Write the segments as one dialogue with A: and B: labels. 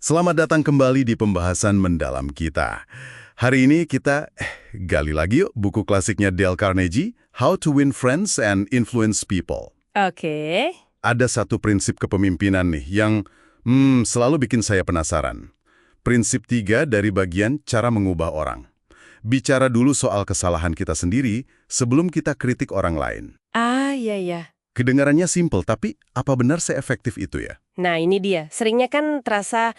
A: Selamat datang kembali di pembahasan mendalam kita. Hari ini kita gali lagi yuk buku klasiknya Dale Carnegie, How to Win Friends and Influence People.
B: Oke.
A: Ada satu prinsip kepemimpinan nih yang selalu bikin saya penasaran. Prinsip 3 dari bagian cara mengubah orang. Bicara dulu soal kesalahan kita sendiri sebelum kita kritik orang lain.
B: Iya.
A: Kedengarannya simpel, tapi apa benar seefektif itu ya?
B: Nah, ini dia. Seringnya kan terasa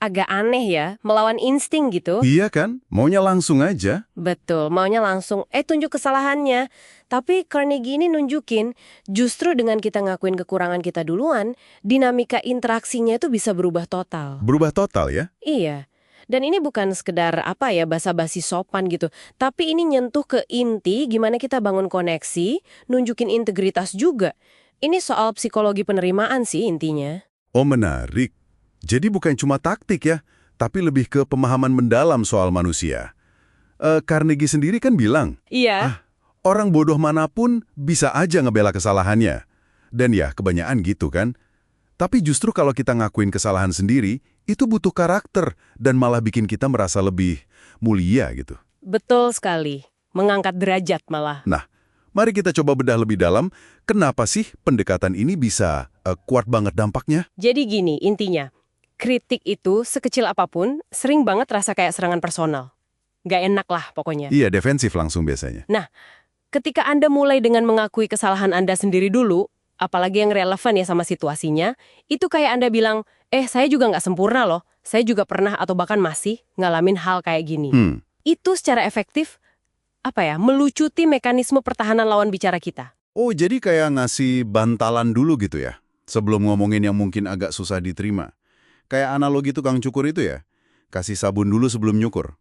B: agak aneh ya, melawan insting gitu.
A: Iya kan? Maunya langsung aja.
B: Betul, maunya langsung, tunjuk kesalahannya. Tapi Carnegie ini nunjukin, justru dengan kita ngakuin kekurangan kita duluan, dinamika interaksinya itu bisa berubah total.
A: Berubah total ya?
B: Iya. Dan ini bukan sekedar basa-basi sopan gitu. Tapi ini nyentuh ke inti gimana kita bangun koneksi, nunjukin integritas juga. Ini soal psikologi penerimaan sih intinya.
A: Oh menarik. Jadi bukan cuma taktik ya, tapi lebih ke pemahaman mendalam soal manusia. Carnegie sendiri kan bilang,
B: Iya.
A: orang bodoh manapun bisa aja ngebela kesalahannya. Dan ya, kebanyakan gitu kan. Tapi justru kalau kita ngakuin kesalahan sendiri, itu butuh karakter dan malah bikin kita merasa lebih mulia gitu.
B: Betul sekali. Mengangkat derajat malah.
A: Nah, mari kita coba bedah lebih dalam, kenapa sih pendekatan ini bisa kuat banget dampaknya?
B: Jadi gini, intinya. Kritik itu, sekecil apapun, sering banget rasa kayak serangan personal. Nggak enak lah pokoknya.
A: Iya, defensif langsung biasanya.
B: Nah, ketika Anda mulai dengan mengakui kesalahan Anda sendiri dulu, apalagi yang relevan ya sama situasinya, itu kayak Anda bilang, saya juga nggak sempurna loh. Saya juga pernah atau bahkan masih ngalamin hal kayak gini. Itu secara efektif, melucuti mekanisme pertahanan lawan bicara kita.
A: Oh, jadi kayak ngasih bantalan dulu gitu ya? Sebelum ngomongin yang mungkin agak susah diterima. Kayak analogi tukang cukur itu ya? Kasih sabun dulu sebelum nyukur.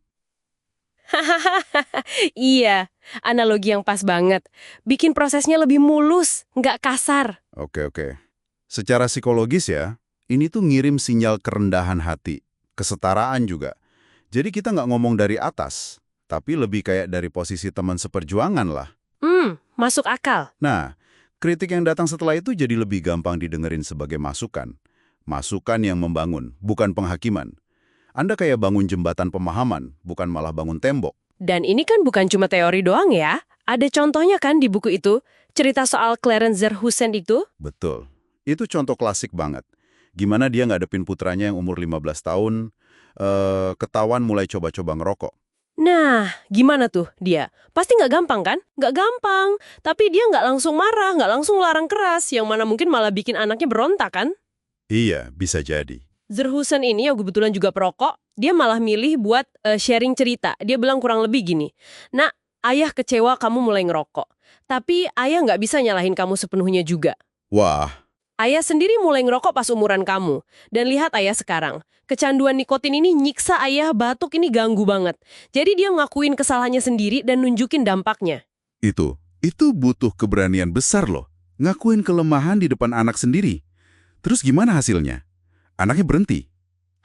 B: Iya, analogi yang pas banget. Bikin prosesnya lebih mulus, nggak kasar.
A: Oke. Secara psikologis ya, ini tuh ngirim sinyal kerendahan hati, kesetaraan juga. Jadi kita nggak ngomong dari atas, tapi lebih kayak dari posisi teman seperjuangan lah.
B: Masuk akal.
A: Nah, kritik yang datang setelah itu jadi lebih gampang didengerin sebagai masukan. Masukan yang membangun, bukan penghakiman. Anda kayak bangun jembatan pemahaman, bukan malah bangun tembok.
B: Dan ini kan bukan cuma teori doang ya. Ada contohnya kan di buku itu, cerita soal Clarence Zerhusen itu.
A: Betul. Itu contoh klasik banget. Gimana dia ngadepin putranya yang umur 15 tahun, ketahuan mulai coba-coba ngerokok.
B: Nah, gimana tuh dia? Pasti nggak gampang kan? Nggak gampang. Tapi dia nggak langsung marah, nggak langsung larang keras, yang mana mungkin malah bikin anaknya berontak kan?
A: Iya, bisa jadi.
B: Zerhusen ini yang kebetulan juga perokok, dia malah milih buat sharing cerita. Dia bilang kurang lebih gini, "Nak, ayah kecewa kamu mulai ngerokok. Tapi ayah nggak bisa nyalahin kamu sepenuhnya juga.
A: Wah,
B: Ayah sendiri mulai ngerokok pas umuran kamu. Dan lihat ayah sekarang. Kecanduan nikotin ini nyiksa ayah, batuk ini ganggu banget. Jadi dia ngakuin kesalahannya sendiri dan nunjukin dampaknya."
A: itu butuh keberanian besar loh. Ngakuin kelemahan di depan anak sendiri. Terus gimana hasilnya? Anaknya berhenti.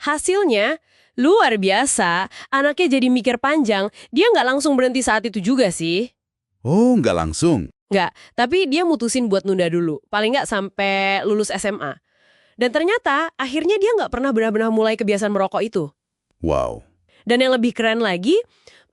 B: Hasilnya, luar biasa. Anaknya jadi mikir panjang. Dia nggak langsung berhenti saat itu juga sih.
A: Oh, nggak langsung.
B: Nggak, tapi dia mutusin buat nunda dulu. Paling nggak sampai lulus SMA. Dan ternyata, akhirnya dia nggak pernah benar-benar mulai kebiasaan merokok itu.
A: Wow.
B: Dan yang lebih keren lagi,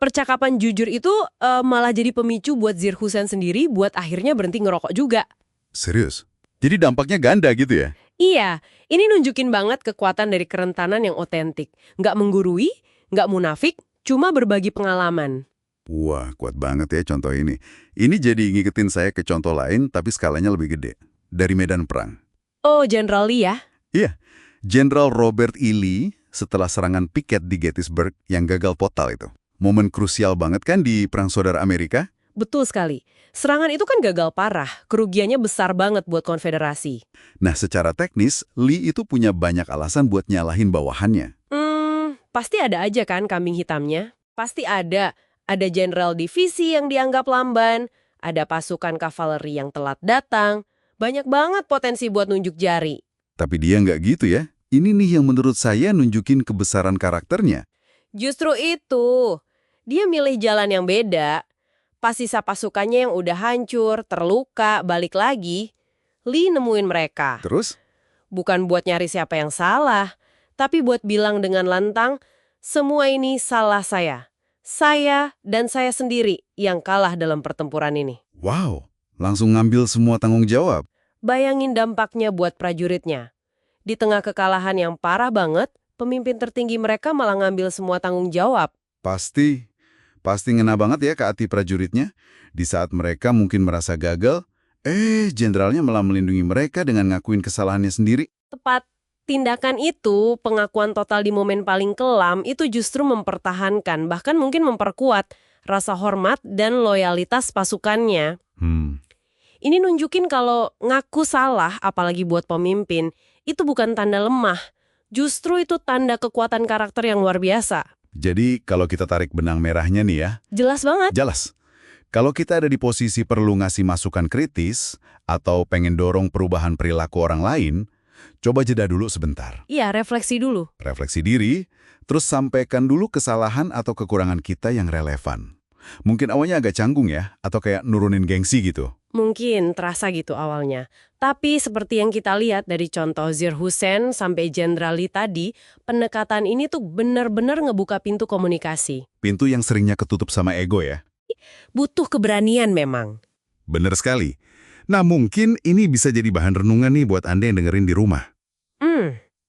B: percakapan jujur itu malah jadi pemicu buat Zerhusen sendiri buat akhirnya berhenti ngerokok juga.
A: Serius? Jadi dampaknya ganda gitu ya?
B: Iya, ini nunjukin banget kekuatan dari kerentanan yang otentik. Nggak menggurui, nggak munafik, cuma berbagi pengalaman.
A: Wah, kuat banget ya contoh ini. Ini jadi ngikutin saya ke contoh lain, tapi skalanya lebih gede. Dari medan perang.
B: Oh, General Lee ya?
A: Iya, Jenderal Robert E. Lee setelah serangan piket di Gettysburg yang gagal total itu. Momen krusial banget kan di Perang Saudara Amerika?
B: Betul sekali. Serangan itu kan gagal parah, kerugiannya besar banget buat konfederasi.
A: Nah, secara teknis, Lee itu punya banyak alasan buat nyalahin bawahannya.
B: Pasti ada aja kan kambing hitamnya? Pasti ada. Ada jenderal divisi yang dianggap lamban, ada pasukan kavaleri yang telat datang. Banyak banget potensi buat nunjuk jari.
A: Tapi dia nggak gitu ya. Ini nih yang menurut saya nunjukin kebesaran karakternya.
B: Justru itu, dia milih jalan yang beda. Pas sisa pasukannya yang udah hancur, terluka, balik lagi, Lee nemuin mereka.
A: Terus?
B: Bukan buat nyari siapa yang salah, tapi buat bilang dengan lantang, semua ini salah saya. Saya dan saya sendiri yang kalah dalam pertempuran ini.
A: Wow, langsung ngambil semua tanggung jawab.
B: Bayangin dampaknya buat prajuritnya. Di tengah kekalahan yang parah banget, pemimpin tertinggi mereka malah ngambil semua tanggung jawab.
A: Pasti ngena banget ya ke hati prajuritnya. Di saat mereka mungkin merasa gagal, jenderalnya malah melindungi mereka dengan ngakuin kesalahannya sendiri.
B: Tepat. Tindakan itu, pengakuan total di momen paling kelam, itu justru mempertahankan, bahkan mungkin memperkuat rasa hormat dan loyalitas pasukannya. Ini nunjukin kalau ngaku salah, apalagi buat pemimpin, itu bukan tanda lemah. Justru itu tanda kekuatan karakter yang luar biasa.
A: Jadi kalau kita tarik benang merahnya nih ya.
B: Jelas banget.
A: Jelas. Kalau kita ada di posisi perlu ngasih masukan kritis, atau pengen dorong perubahan perilaku orang lain, coba jeda dulu sebentar.
B: Iya, refleksi dulu.
A: Refleksi diri, terus sampaikan dulu kesalahan atau kekurangan kita yang relevan. Mungkin awalnya agak canggung ya, atau kayak nurunin gengsi gitu.
B: Mungkin terasa gitu awalnya. Tapi seperti yang kita lihat dari contoh Zir Hussein sampai Jenderal Lee tadi, pendekatan ini tuh benar-benar ngebuka pintu komunikasi.
A: Pintu yang seringnya ketutup sama ego ya.
B: Butuh keberanian memang.
A: Bener sekali. Nah mungkin ini bisa jadi bahan renungan nih buat Anda yang dengerin di rumah.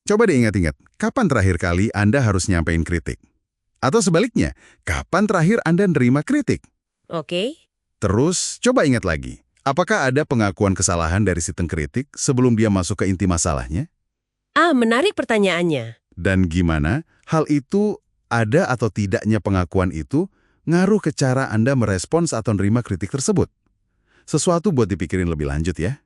A: Coba deh ingat-ingat, kapan terakhir kali Anda harus nyampein kritik? Atau sebaliknya, kapan terakhir Anda nerima kritik?
B: Oke.
A: Terus, coba ingat lagi, apakah ada pengakuan kesalahan dari si pengkritik sebelum dia masuk ke inti masalahnya?
B: Menarik pertanyaannya.
A: Dan gimana hal itu ada atau tidaknya pengakuan itu ngaruh ke cara Anda merespons atau nerima kritik tersebut? Sesuatu buat dipikirin lebih lanjut ya.